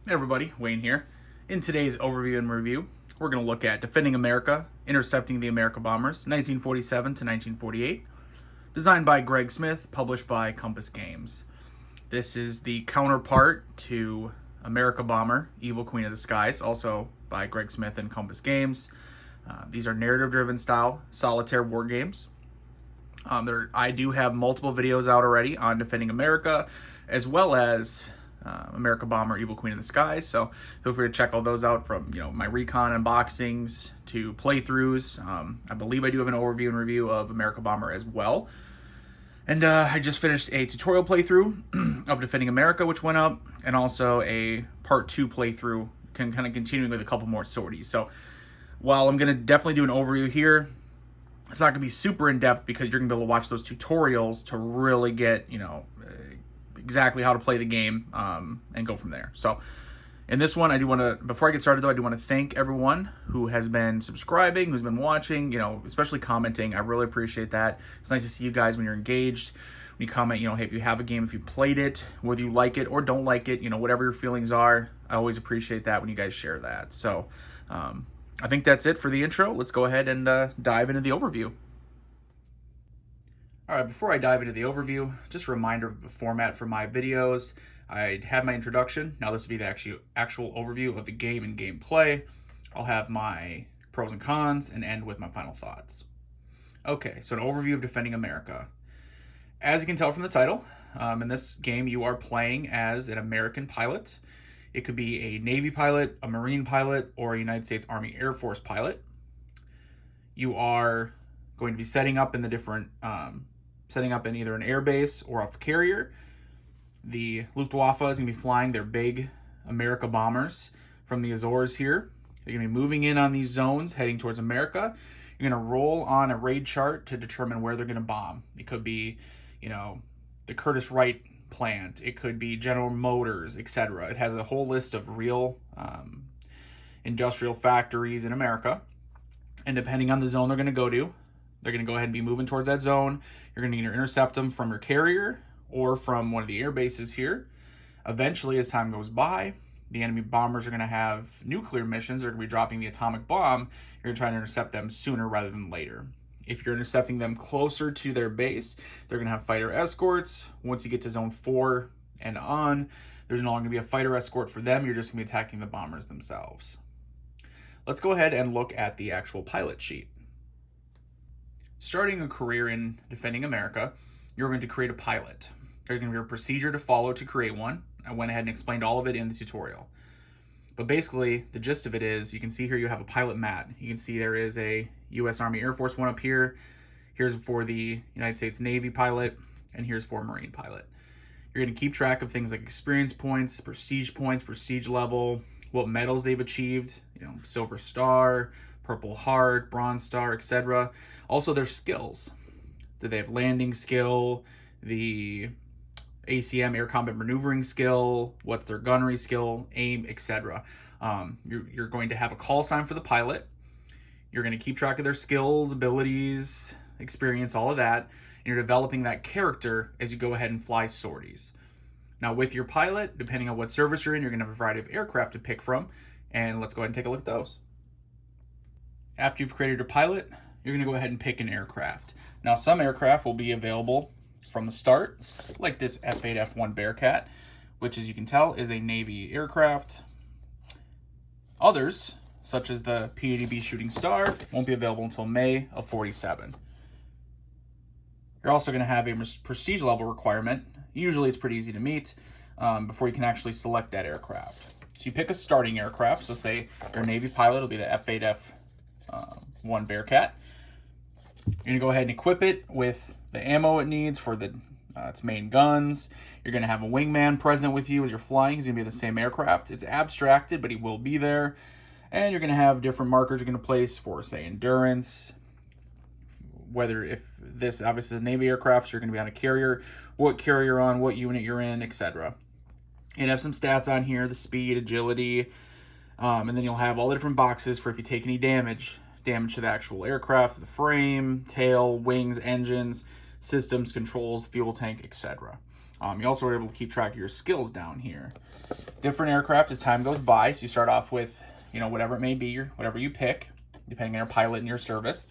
Hey everybody, Wayne here. In today's overview and review, we're going to look at Defending America, Intercepting the Amerika Bombers, 1947 to 1948, designed by Greg Smith, published by Compass Games. This is the counterpart to Amerika Bomber, Evil Queen of the Skies, also by Greg Smith and Compass Games. These are narrative-driven style solitaire war games. I do have multiple videos out already on Defending America, as well as Amerika Bomber, Evil Queen of the Skies. So feel free to check all those out, from my recon unboxings to playthroughs. I believe I do have an overview and review of Amerika Bomber as well. And I just finished a tutorial playthrough of Defending America, which went up, and also a part 2 playthrough, kind of continuing with a couple more sorties. So while I'm going to definitely do an overview here, it's not going to be super in-depth because you're going to be able to watch those tutorials to really get, exactly how to play the game and go from there. So in this one, I do want to, before I get started though, I do want to thank everyone who has been subscribing, who's been watching, especially commenting. I really appreciate that. It's nice to see you guys when you're engaged, when you comment, hey, if you have a game, if you played it, whether you like it or don't like it, whatever your feelings are, I always appreciate that when you guys share that. So I think that's it for the intro. Let's go ahead and dive into the overview. All right, before I dive into the overview, just a reminder of the format for my videos. I have my introduction. Now this will be the actual overview of the game and gameplay. I'll have my pros and cons and end with my final thoughts. Okay, so an overview of Defending America. As you can tell from the title, in this game you are playing as an American pilot. It could be a Navy pilot, a Marine pilot, or a United States Army Air Force pilot. You are going to be setting up in either an air base or off a carrier. The Luftwaffe is going to be flying their big Amerika bombers from the Azores here. They're going to be moving in on these zones, heading towards America. You're going to roll on a raid chart to determine where they're going to bomb. It could be, the Curtiss Wright plant. It could be General Motors, etc. It has a whole list of real industrial factories in America. And depending on the zone they're going to go to, they're going to go ahead and be moving towards that zone. You're going to either intercept them from your carrier or from one of the air bases here. Eventually, as time goes by, the enemy bombers are going to have nuclear missions. They're going to be dropping the atomic bomb. You're going to try to intercept them sooner rather than later. If you're intercepting them closer to their base, they're going to have fighter escorts. Once you get to zone 4 and on, there's no longer going to be a fighter escort for them. You're just going to be attacking the bombers themselves. Let's go ahead and look at the actual pilot sheet. Starting a career in Defending America, you're going to create a pilot. There's going to be a procedure to follow to create one. I went ahead and explained all of it in the tutorial. But basically, the gist of it is, you can see here you have a pilot mat. You can see there is a U.S. Army Air Force one up here. Here's for the United States Navy pilot, and here's for a Marine pilot. You're going to keep track of things like experience points, prestige level, what medals they've achieved, Silver Star, Purple Heart, Bronze Star, etc. Also their skills. Do they have landing skill, the ACM, air combat maneuvering skill, what's their gunnery skill, aim, etc. You're going to have a call sign for the pilot. You're going to keep track of their skills, abilities, experience, all of that. And you're developing that character as you go ahead and fly sorties. Now with your pilot, depending on what service you're in, you're going to have a variety of aircraft to pick from. And let's go ahead and take a look at those. After you've created your pilot, you're going to go ahead and pick an aircraft. Now, some aircraft will be available from the start, like this F-8, F-1 Bearcat, which, as you can tell, is a Navy aircraft. Others, such as the P-80B Shooting Star, won't be available until May of 47. You're also going to have a prestige level requirement. Usually, it's pretty easy to meet before you can actually select that aircraft. So you pick a starting aircraft. So say your Navy pilot will be the F-8, F-1 Bearcat. You're going to go ahead and equip it with the ammo it needs for its main guns. You're going to have a wingman present with you as you're flying. He's going to be the same aircraft. It's abstracted, but he will be there. And you're going to have different markers you're going to place for, say, endurance. If this, obviously, the Navy aircraft, so you're going to be on a carrier, what carrier you're on, what unit you're in, etc. And have some stats on here, the speed, agility, and then you'll have all the different boxes for if you take any damage to the actual aircraft, the frame, tail, wings, engines, systems, controls, fuel tank, etc. You also are able to keep track of your skills down here. Different aircraft as time goes by. So you start off with, whatever it may be, whatever you pick, depending on your pilot and your service.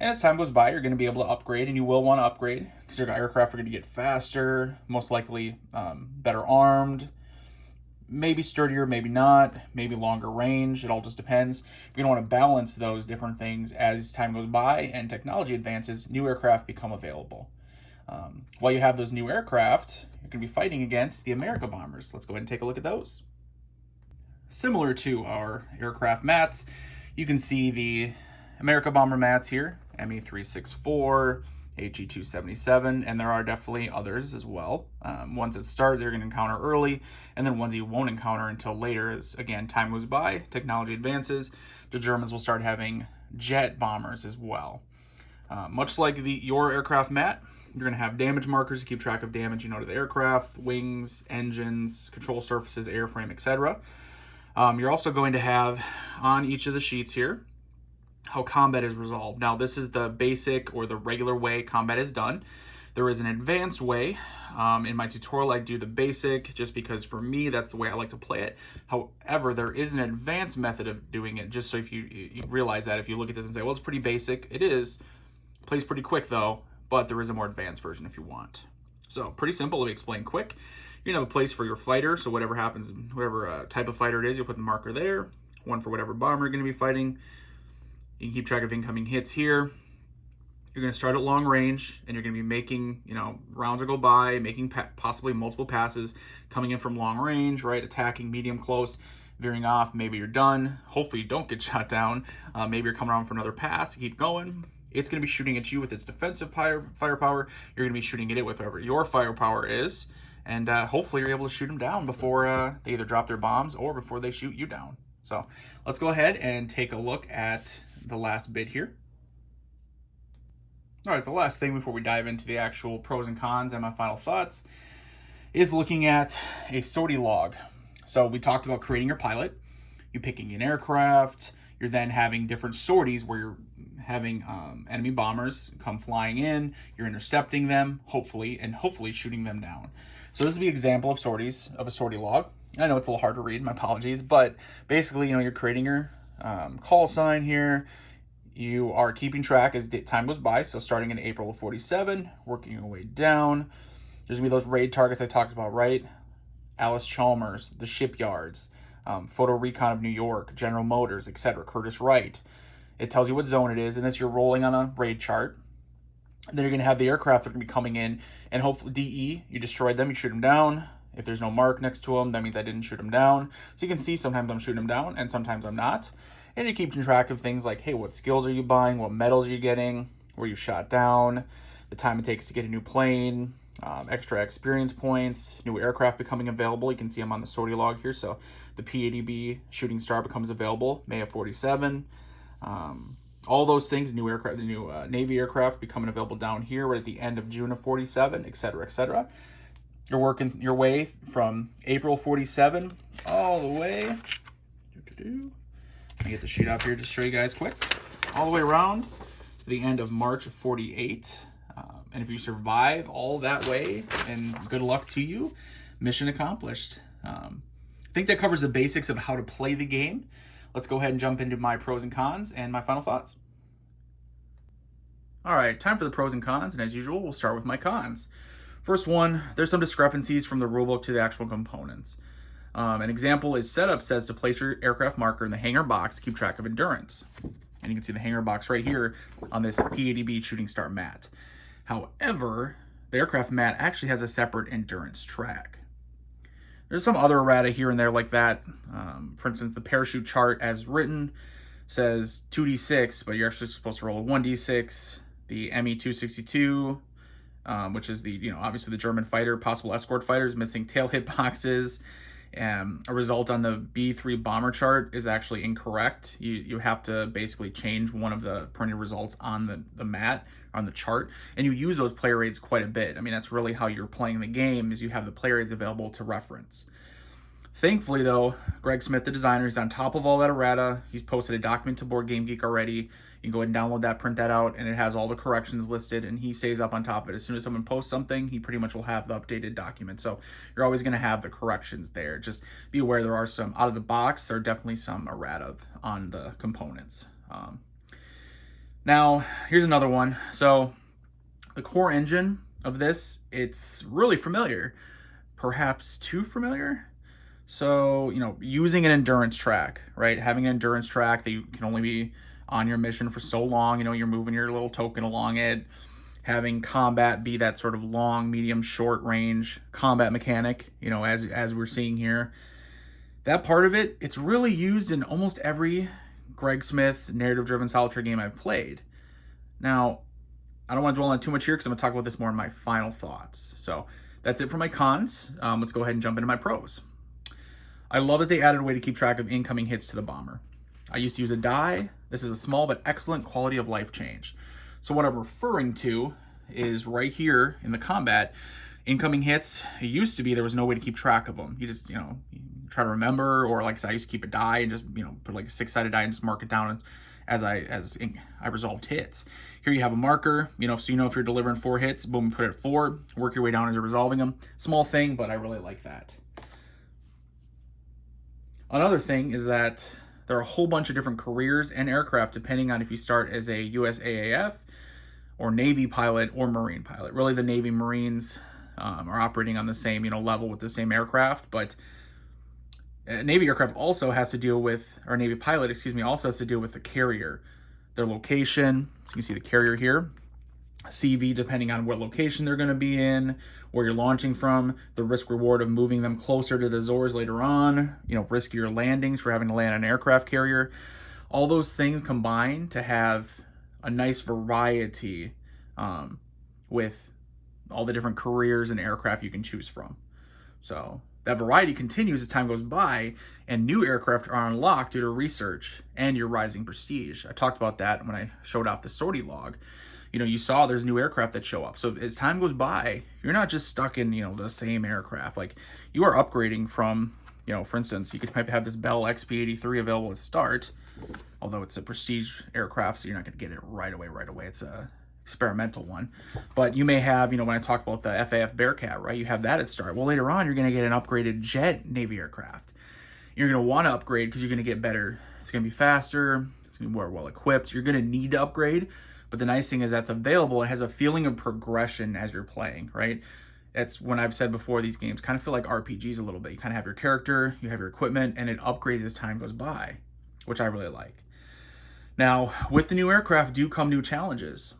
And as time goes by, you're going to be able to upgrade, and you will want to upgrade because your aircraft are going to get faster, most likely better armed, maybe sturdier, maybe not, maybe longer range. It all just depends. You're going to want to balance those different things as time goes by and technology advances. New aircraft become available. While you have those new aircraft, you're going to be fighting against the Amerika Bombers. Let's go ahead and take a look at those. Similar to our aircraft mats, you can see the Amerika Bomber mats here, ME364, AG277, and there are definitely others as well. Ones that start, they're going to encounter early, and then ones you won't encounter until later as, again, time goes by, technology advances. The Germans will start having jet bombers as well. Much like your aircraft mat, you're going to have damage markers to keep track of damage, to the aircraft, wings, engines, control surfaces, airframe, etc. You're also going to have on each of the sheets here how combat is resolved. Now, this is the basic or the regular way combat is done. There is an advanced way. In my tutorial, I do the basic just because for me, that's the way I like to play it. However, there is an advanced method of doing it, just so if you realize that if you look at this and say, well, it's pretty basic. It is. Plays pretty quick, though, but there is a more advanced version if you want. So, pretty simple. Let me explain quick. You're going to have a place for your fighter, so whatever happens, whatever type of fighter it is, you'll put the marker there. One for whatever bomber you're going to be fighting. You can keep track of incoming hits here. You're going to start at long range, and you're going to be making, rounds will go by, making possibly multiple passes, coming in from long range, right? Attacking medium close, veering off. Maybe you're done. Hopefully you don't get shot down. Maybe you're coming around for another pass. Keep going. It's going to be shooting at you with its defensive firepower. You're going to be shooting at it with whatever your firepower is. And hopefully you're able to shoot them down before they either drop their bombs or before they shoot you down. So let's go ahead and take a look at the last bit here. All right, the last thing before we dive into the actual pros and cons and my final thoughts is looking at a sortie log. So we talked about creating your pilot, you picking an aircraft, you're then having different sorties where you're having enemy bombers come flying in, you're intercepting them, hopefully shooting them down. So this is the example of sorties, of a sortie log. I know it's a little hard to read, my apologies, but basically, you're creating your call sign here. You are keeping track as time goes by. So starting in April of 47, working your way down. There's going to be those raid targets I talked about, right? Alice Chalmers, the shipyards, Photo Recon of New York, General Motors, etc., Curtis Wright. It tells you what zone it is, and as you're rolling on a raid chart, then you're going to have the aircraft that are going to be coming in, and hopefully DE, you destroyed them, you shoot them down. If there's no mark next to them, that means I didn't shoot them down. So you can see sometimes I'm shooting them down, and sometimes I'm not. And you keep track of things like, hey, what skills are you buying? What medals are you getting? Were you shot down? The time it takes to get a new plane, extra experience points, new aircraft becoming available. You can see I'm on the sortie log here. So the P-80B Shooting Star becomes available May of 47. All those things, new aircraft, the new Navy aircraft becoming available down here right at the end of June of 47, etc., etc. You're working your way from April 47 all the way. Let me get the sheet up here just to show you guys quick. All the way around to the end of March of 48. And if you survive all that way, and good luck to you, mission accomplished. I think that covers the basics of how to play the game. Let's go ahead and jump into my pros and cons and my final thoughts. All right, time for the pros and cons, and as usual, we'll start with my cons. First one, there's some discrepancies from the rulebook to the actual components. An example is setup says to place your aircraft marker in the hangar box to keep track of endurance. And you can see the hangar box right here on this P-80B Shooting Star mat. However, the aircraft mat actually has a separate endurance track. There's some other errata here and there like that. For instance, the parachute chart as written says 2d6, but you're actually supposed to roll a 1d6. The ME-262, which is the, obviously the German fighter, possible escort fighters, missing tail hit boxes. A result on the B3 bomber chart is actually incorrect. You have to basically change one of the printed results on the mat, on the chart, and you use those player aids quite a bit. I mean, that's really how you're playing the game, is you have the player aids available to reference. Thankfully, though, Greg Smith, the designer, is on top of all that errata. He's posted a document to Board Game Geek already. You can go ahead and download that, print that out, and it has all the corrections listed, and he stays up on top of it. As soon as someone posts something, he pretty much will have the updated document. So you're always going to have the corrections there. Just be aware there are some, out of the box, there are definitely some errata on the components. Now, here's another one. So the core engine of this, it's really familiar. Perhaps too familiar? So, using an endurance track, right? Having an endurance track that you can only be on your mission for so long, you're moving your little token along it. Having combat be that sort of long, medium, short range combat mechanic, as we're seeing here. That part of it, it's really used in almost every Greg Smith narrative-driven solitaire game I've played. Now, I don't want to dwell on it too much here because I'm going to talk about this more in my final thoughts. So that's it for my cons. Let's go ahead and jump into my pros. I love that they added a way to keep track of incoming hits to the bomber. I used to use a die. This is a small but excellent quality of life change. So what I'm referring to is right here in the combat, incoming hits. It used to be there was no way to keep track of them. You just, you try to remember, or like I said, I used to keep a die and just, put like a 6-sided die and just mark it down as I resolved hits. Here you have a marker, so if you're delivering 4 hits, boom, put it at 4, work your way down as you're resolving them. Small thing, but I really like that. Another thing is that there are a whole bunch of different careers and aircraft depending on if you start as a USAAF or Navy pilot or Marine pilot. Really, the Navy Marines are operating on the same level with the same aircraft, but Navy aircraft also has to deal with, or Navy pilot, also has to deal with the carrier, their location. So you can see the carrier here. CV, depending on what location they're going to be in, where you're launching from, the risk reward of moving them closer to the Azores later on, riskier landings for having to land an aircraft carrier. All those things combine to have a nice variety with all the different careers and aircraft you can choose from. So that variety continues as time goes by, and new aircraft are unlocked due to research and your rising prestige. I talked about that when I showed off the sortie log. You saw there's new aircraft that show up. So as time goes by, you're not just stuck in, the same aircraft. Like, you are upgrading from, for instance, you could have this Bell XP-83 available at start, although it's a prestige aircraft, so you're not going to get it right away. It's a experimental one. But you may have, when I talk about the FAF Bearcat, right? You have that at start. Well, later on, you're going to get an upgraded jet Navy aircraft. You're going to want to upgrade because you're going to get better. It's going to be faster. It's going to be more well equipped. You're going to need to upgrade. But the nice thing is that's available. It has a feeling of progression as you're playing, right? It's when I've said before, these games kind of feel like RPGs a little bit. You kind of have your character, you have your equipment, and it upgrades as time goes by, which I really like. Now, with the new aircraft do come new challenges.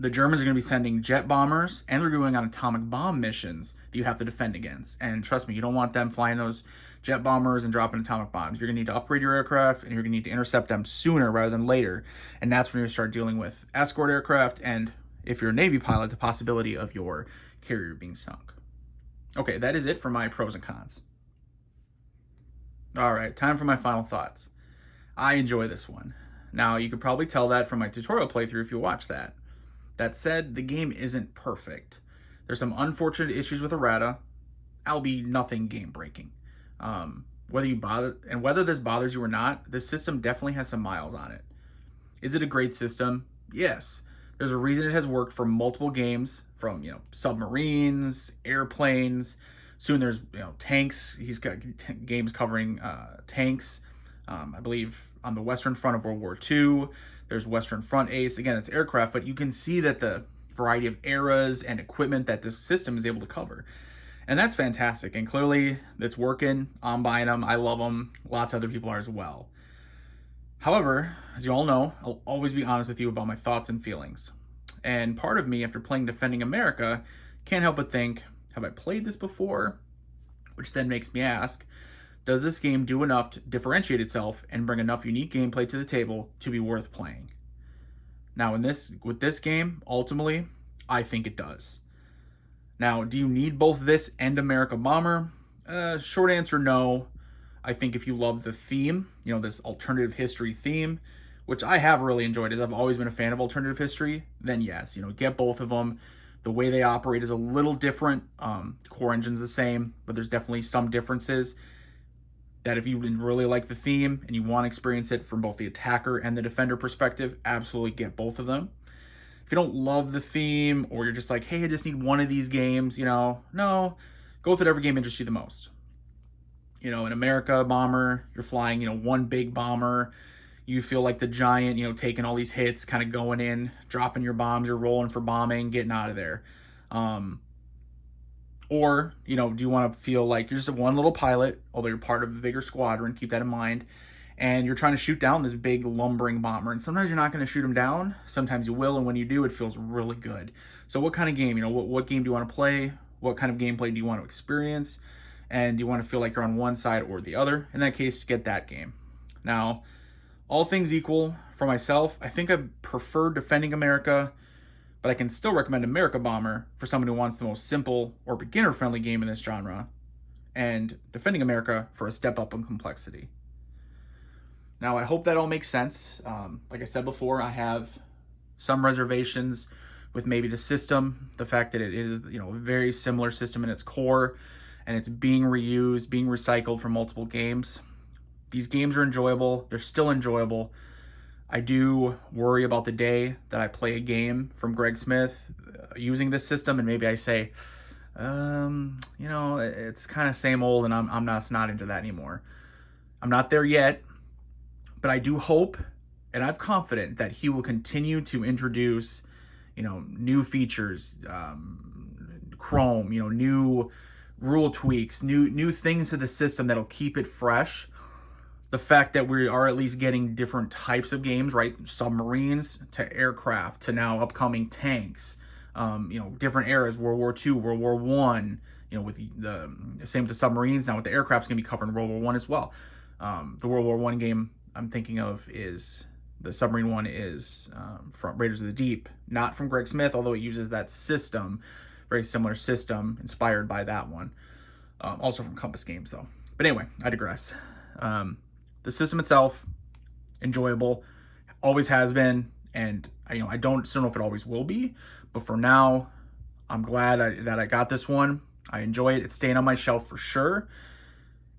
The Germans are going to be sending jet bombers, and they're going on atomic bomb missions that you have to defend against. And trust me, you don't want them flying those jet bombers and dropping atomic bombs. You're going to need to upgrade your aircraft, and you're going to need to intercept them sooner rather than later. And that's when you start dealing with escort aircraft, and if you're a Navy pilot, the possibility of your carrier being sunk. Okay, that is it for my pros and cons. All right, time for my final thoughts. I enjoy this one. Now, you could probably tell that from my tutorial playthrough if you watch that. That said, the game isn't perfect. There's some unfortunate issues with errata. I'll be nothing game-breaking. Whether this bothers you or not, this system definitely has some miles on it. Is it a great system? Yes. There's a reason it has worked for multiple games, from submarines, airplanes. Soon there's tanks. He's got games covering tanks. I believe on the Western Front of World War II. There's Western Front Ace. Again, it's aircraft, but you can see that the variety of eras and equipment that this system is able to cover. And that's fantastic. And clearly, it's working. I'm buying them. I love them. Lots of other people are as well. However, as you all know, I'll always be honest with you about my thoughts and feelings. And part of me, after playing Defending America, can't help but think, have I played this before? Which then makes me ask, does this game do enough to differentiate itself and bring enough unique gameplay to the table to be worth playing? Now, with this game, ultimately, I think it does. Now, do you need both this and Amerika Bomber? Short answer, no. I think if you love the theme, this alternative history theme, which I have really enjoyed, as I've always been a fan of alternative history, then yes, get both of them. The way they operate is a little different. Core engine's the same, but there's definitely some differences that if you really like the theme and you want to experience it from both the attacker and the defender perspective, absolutely get both of them. If you don't love the theme, or you're just like, hey, I just need one of these games, no, go with whatever game interests you the most. In Amerika Bomber, you're flying, one big bomber. You feel like the giant, taking all these hits, kind of going in, dropping your bombs, you're rolling for bombing, getting out of there. Or, do you want to feel like you're just one little pilot, although you're part of a bigger squadron, keep that in mind, and you're trying to shoot down this big lumbering bomber, and sometimes you're not going to shoot him down, sometimes you will, and when you do, it feels really good. So what kind of game, what game do you want to play? What kind of gameplay do you want to experience? And do you want to feel like you're on one side or the other? In that case, get that game. Now, all things equal, for myself, I think I prefer Defending Amerika, but I can still recommend Amerika Bomber for someone who wants the most simple or beginner-friendly game in this genre, and Defending Amerika for a step up in complexity. Now, I hope that all makes sense. Like I said before, I have some reservations with maybe the system, the fact that it is, a very similar system in its core, and it's being reused, being recycled from multiple games. These games are enjoyable. They're still enjoyable. I do worry about the day that I play a game from Greg Smith using this system, and maybe I say, it's kind of same old, and I'm not into that anymore. I'm not there yet, but I do hope, and I'm confident that he will continue to introduce, new features, Chrome, new rule tweaks, new things to the system that'll keep it fresh. The fact that we are at least getting different types of games, right? Submarines to aircraft to now upcoming tanks, different eras, World War II, World War I, with the same with the submarines. Now with the aircraft's going to be covering World War I as well. The World War I game I'm thinking of is, the submarine one is from Raiders of the Deep, not from Greg Smith, although it uses that system, very similar system, inspired by that one. Also from Compass Games though. But anyway, I digress. The system itself, enjoyable, always has been, and I don't know if it always will be, but for now, I'm glad that I got this one. I enjoy it. It's staying on my shelf for sure.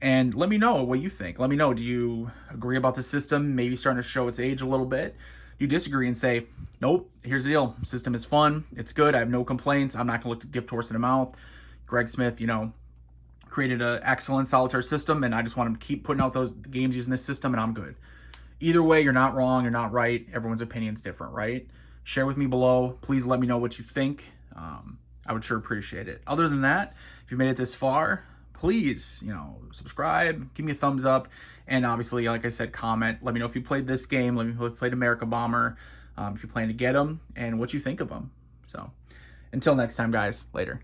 And let me know what you think. Let me know, do you agree about the system? Maybe starting to show its age a little bit. You disagree and say, nope, here's the deal. System is fun. It's good. I have no complaints. I'm not going to look a gift horse in the mouth. Greg Smith, created an excellent solitaire system, and I just want to keep putting out those games using this system, and I'm good. Either way, you're not wrong, you're not right. Everyone's opinion's different, right? Share with me below. Please let me know what you think. I would sure appreciate it. Other than that, if you made it this far, please, subscribe, give me a thumbs up, and obviously, like I said, comment. Let me know if you played this game. Let me know if you played Amerika Bomber, if you plan to get them, and what you think of them. So, until next time, guys. Later.